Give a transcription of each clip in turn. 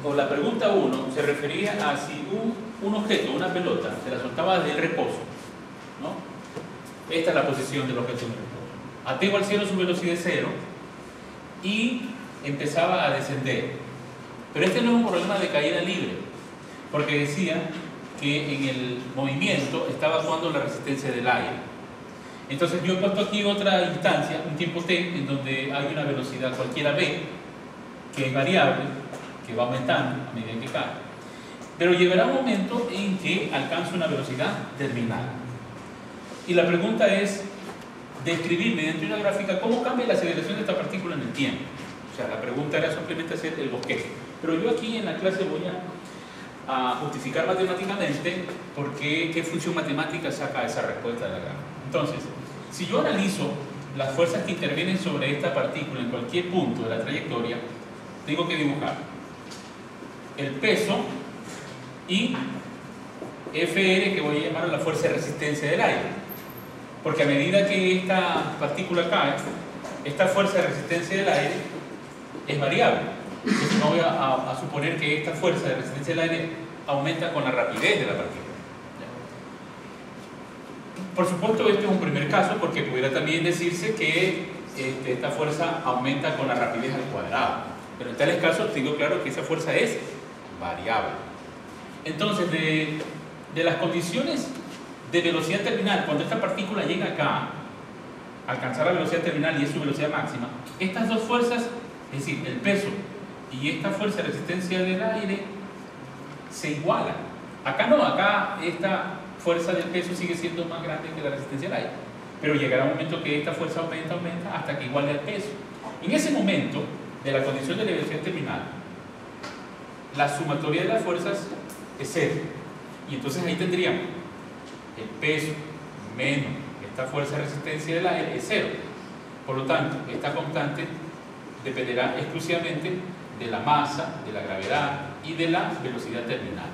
o la pregunta 1 se refería a si un objeto, una pelota, se la soltaba desde el reposo, ¿no? Esta es la posición del objeto en el reposo. A t igual 0 su velocidad es 0 y empezaba a descender. Pero este no es un problema de caída libre, porque decía que en el movimiento estaba actuando la resistencia del aire. Entonces yo he puesto aquí otra instancia, un tiempo t, en donde hay una velocidad cualquiera v, que es variable, que va aumentando a medida que cae. Pero llegará un momento en que alcanza una velocidad terminal. Y la pregunta es describir mediante una gráfica cómo cambia la aceleración de esta partícula en el tiempo. O sea, la pregunta era simplemente hacer el bosquejo. Pero yo aquí en la clase voy a justificar matemáticamente por qué función matemática saca esa respuesta de la gráfica. Entonces, si yo analizo las fuerzas que intervienen sobre esta partícula en cualquier punto de la trayectoria, tengo que dibujar el peso y Fr, que voy a llamar la fuerza de resistencia del aire. Porque a medida que esta partícula cae, esta fuerza de resistencia del aire es variable. Entonces no voy a suponer que esta fuerza de resistencia del aire aumenta con la rapidez de la partícula. Por supuesto, este es un primer caso, porque pudiera también decirse que esta fuerza aumenta con la rapidez al cuadrado. Pero en tales casos digo claro que esa fuerza es variable. Entonces, de las condiciones de velocidad terminal, cuando esta partícula llega acá, a alcanzar la velocidad terminal y es su velocidad máxima, estas dos fuerzas, es decir, el peso y esta fuerza de resistencia del aire, se igualan. Acá no, acá esta fuerza del peso sigue siendo más grande que la resistencia del aire, pero llegará un momento que esta fuerza aumenta hasta que iguale al peso. En ese momento de la condición de la velocidad terminal, la sumatoria de las fuerzas es 0, y entonces ahí tendríamos el peso menos esta fuerza de resistencia del aire es 0. Por lo tanto, esta constante dependerá exclusivamente de la masa, de la gravedad y de la velocidad terminal,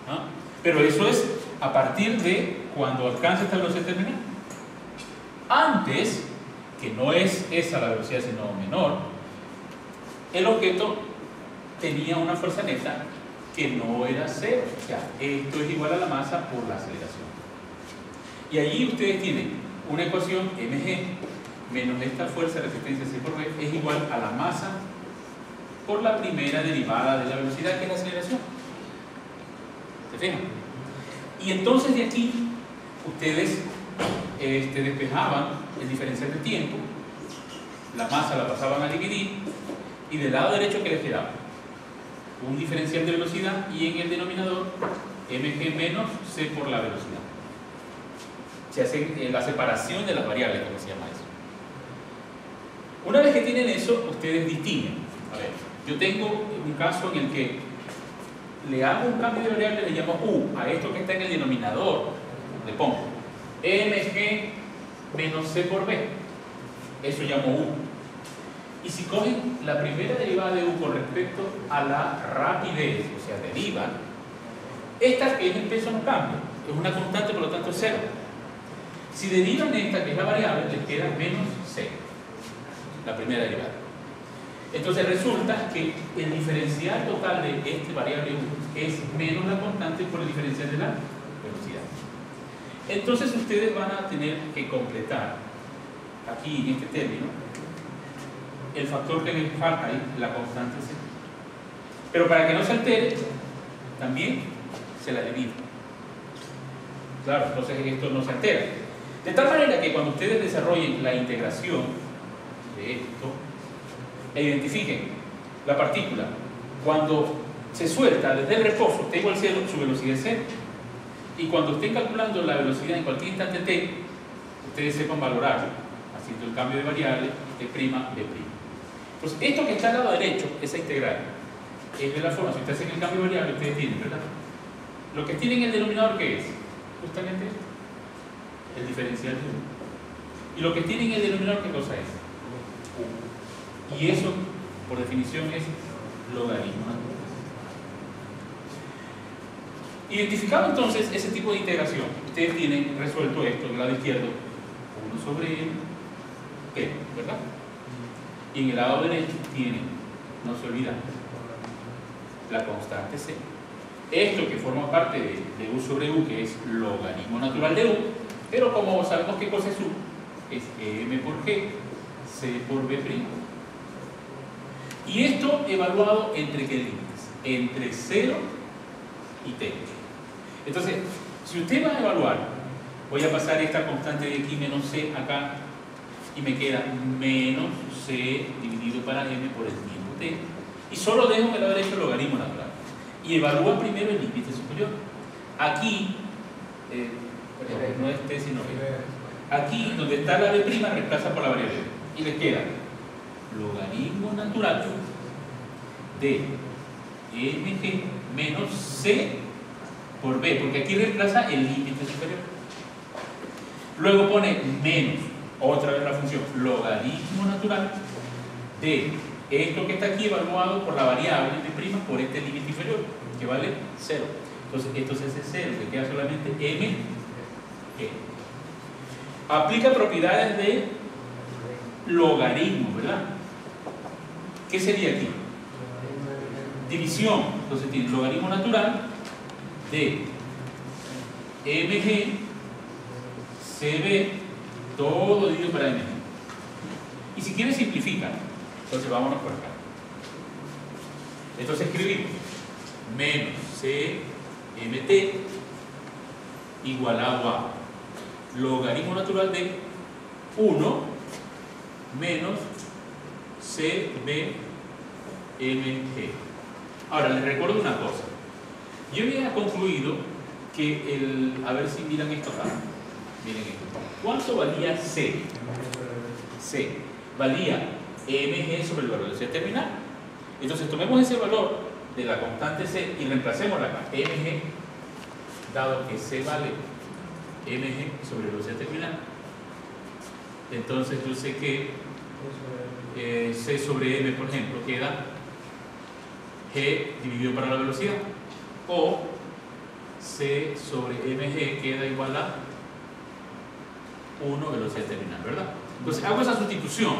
¿no? Pero eso es a partir de cuando alcanza esta velocidad terminal. Antes, que no es esa la velocidad sino menor, el objeto tenía una fuerza neta que no era 0. O sea, esto es igual a la masa por la aceleración. Y allí ustedes tienen una ecuación mg menos esta fuerza de resistencia c por v es igual a la masa por la primera derivada de la velocidad, que es la aceleración. ¿Se fijan? Y entonces de aquí ustedes despejaban el diferencial de tiempo, la masa la pasaban a dividir, y del lado derecho, ¿qué les quedaba? Un diferencial de velocidad, y en el denominador mg menos c por la velocidad. Se hace la separación de las variables, como se llama eso. Una vez que tienen eso, ustedes distinguen. A ver, yo tengo un caso en el que le hago un cambio de variable, le llamo u, a esto que está en el denominador, le pongo mg menos c por b, eso llamo u. Y si cogen la primera derivada de u con respecto a la rapidez, o sea, derivan, esta que es el peso no cambia, es una constante, por lo tanto es 0. Si derivan esta, que es la variable, les queda menos c, la primera derivada. Entonces resulta que el diferencial total de este variable u es menos la constante por el diferencial de la velocidad. Entonces ustedes van a tener que completar aquí en este término el factor que les falta ahí, la constante c. Pero para que no se altere, también se la divide. Claro, entonces esto no se altera. De tal manera que cuando ustedes desarrollen la integración de esto, e identifiquen la partícula cuando se suelta desde el reposo, t igual 0, su velocidad es 0, y cuando estén calculando la velocidad en cualquier instante t, ustedes sepan valorarlo haciendo el cambio de variable de prima b'. Entonces esto que está al lado derecho, esa integral, es de la forma, si ustedes hacen el cambio de variable, ustedes tienen, ¿verdad? Lo que tienen en el denominador, ¿qué es? Justamente el diferencial de u. Y lo que tienen en el denominador, ¿qué cosa es? U. Y eso, por definición, es logaritmo. Identificado entonces ese tipo de integración, ustedes tienen resuelto esto del lado izquierdo, 1 sobre p, ¿verdad? Y en el lado derecho tienen, no se olvidan, la constante c. Esto que forma parte de u sobre u, que es logaritmo natural de u, pero como sabemos qué cosa es u, es m por g, c por b'. Y esto evaluado entre qué límites, entre 0 y t. Entonces, si usted va a evaluar, voy a pasar esta constante de aquí, menos c, acá, y me queda menos c dividido para m por el tiempo t. Y solo dejo el lado derecho el logaritmo natural. Y evalúa primero el límite superior. Aquí, no es t sino b. Aquí, donde está la b', reemplaza por la variable b. Y le queda logaritmo natural de mg menos c por b, porque aquí reemplaza el límite superior. Luego pone menos, otra vez la función, logaritmo natural de esto que está aquí evaluado por la variable b' por este límite inferior, que vale 0. Entonces, esto es ese 0, que queda solamente mg. Aplica propiedades de logaritmo, ¿verdad? ¿Qué sería aquí? División. Entonces tiene logaritmo natural de mg cb todo dividido para mg. Y si quieres simplificar, entonces vámonos por acá. Entonces escribimos menos cmt igualado a logaritmo natural de 1 menos cbmg. Ahora les recuerdo una cosa. Yo había concluido que a ver si miran esto acá. Miren esto. ¿Cuánto valía c? C valía mg sobre la velocidad terminal. Entonces tomemos ese valor de la constante c y reemplacémosla acá. mg, dado que c vale mg sobre velocidad terminal, entonces yo sé que c sobre m, por ejemplo, queda g dividido para la velocidad, o c sobre mg queda igual a 1 velocidad terminal, ¿verdad? Entonces hago esa sustitución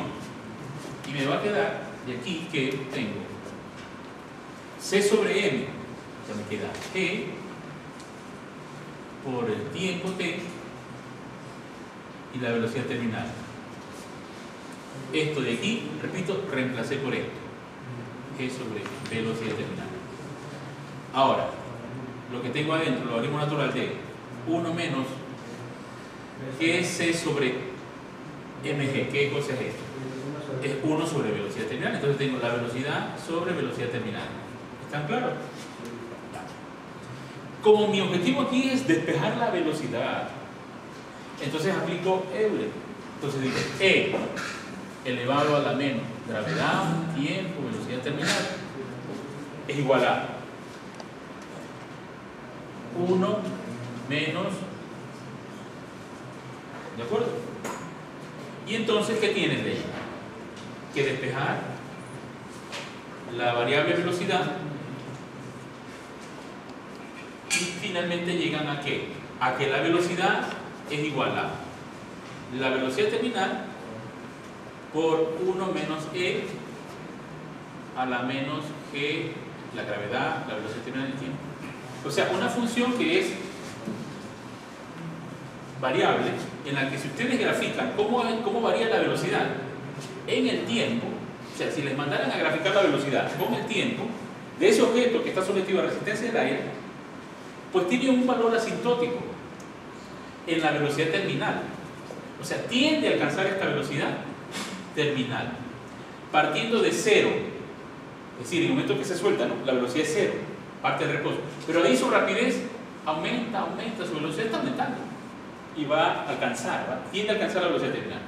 y me va a quedar de aquí que tengo c sobre m, ya me queda g por el tiempo t y la velocidad terminal. Esto de aquí, repito, reemplacé por esto, g sobre velocidad terminal. Ahora, lo que tengo adentro, logaritmo natural de 1 menos g sobre mg. ¿Qué cosa es esto? Es 1 sobre velocidad terminal. Entonces tengo la velocidad sobre velocidad terminal. ¿Están claros? Como mi objetivo aquí es despejar la velocidad, entonces aplico Euler. Entonces digo E elevado a la menos gravedad, tiempo, velocidad terminal es igual a 1 menos, ¿de acuerdo? Y entonces, ¿qué tienes de ahí? Que despejar la variable velocidad y finalmente llegan a ¿qué? A que la velocidad es igual a la velocidad terminal por 1 menos e a la menos g, la gravedad, la velocidad terminal del tiempo. O sea, una función que es variable, en la que si ustedes grafican cómo varía la velocidad en el tiempo, o sea, si les mandaran a graficar la velocidad con el tiempo de ese objeto que está sometido a resistencia del aire, pues tiene un valor asintótico en la velocidad terminal. O sea, tiende a alcanzar esta velocidad terminal partiendo de 0. Es decir, en el momento que se suelta, ¿no?, la velocidad es 0, parte del reposo. Pero ahí su rapidez aumenta, su velocidad está aumentando y va a alcanzar, tiende a alcanzar la velocidad terminal.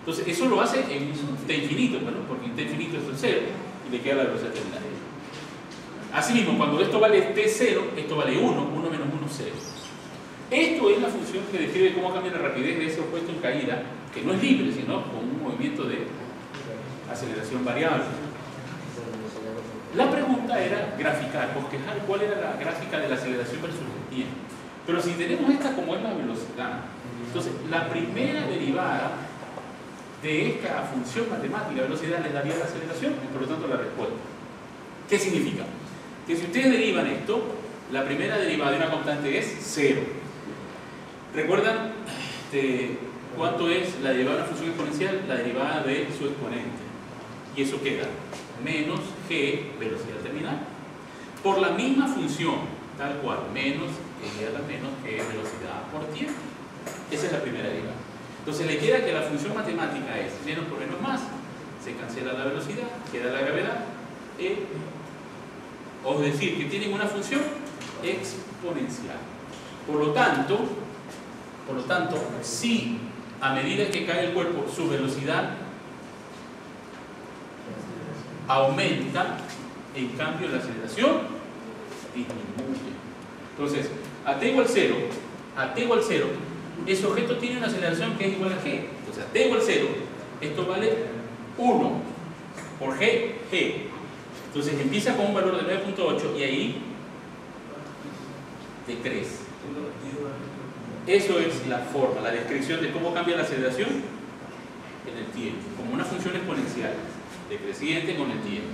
Entonces, eso lo hace en t infinito, ¿no?, porque en t infinito es el 0 y le queda la velocidad terminal. Asimismo, cuando esto vale t0, esto vale 1, 1 menos 1, 0. Esto es la función que describe cómo cambia la rapidez de ese objeto en caída, que no es libre, sino con un movimiento de aceleración variable. La pregunta era graficar, bosquejar cuál era la gráfica de la aceleración versus el tiempo. Pero si tenemos esta como es la velocidad, entonces la primera derivada de esta función matemática de velocidad le daría la aceleración y por lo tanto la respuesta. ¿Qué significa? Que si ustedes derivan esto, la primera derivada de una constante es 0. ¿Recuerdan cuánto es la derivada de una función exponencial? La derivada de su exponente. Y eso queda menos g velocidad terminal. Por la misma función, tal cual, menos e a la menos g velocidad por tiempo. Esa es la primera derivada. Entonces le queda que la función matemática es menos por menos más. Se cancela la velocidad, queda la gravedad. Es decir, que tienen una función exponencial. Por lo tanto, si a medida que cae el cuerpo su velocidad aumenta, en cambio la aceleración disminuye. Entonces, a t igual 0, ese objeto tiene una aceleración que es igual a g. Entonces, a t igual 0, esto vale 1 por g. Entonces empieza con un valor de 9.8 y ahí decrece. Eso es la forma, la descripción de cómo cambia la aceleración en el tiempo, como una función exponencial, decreciente con el tiempo.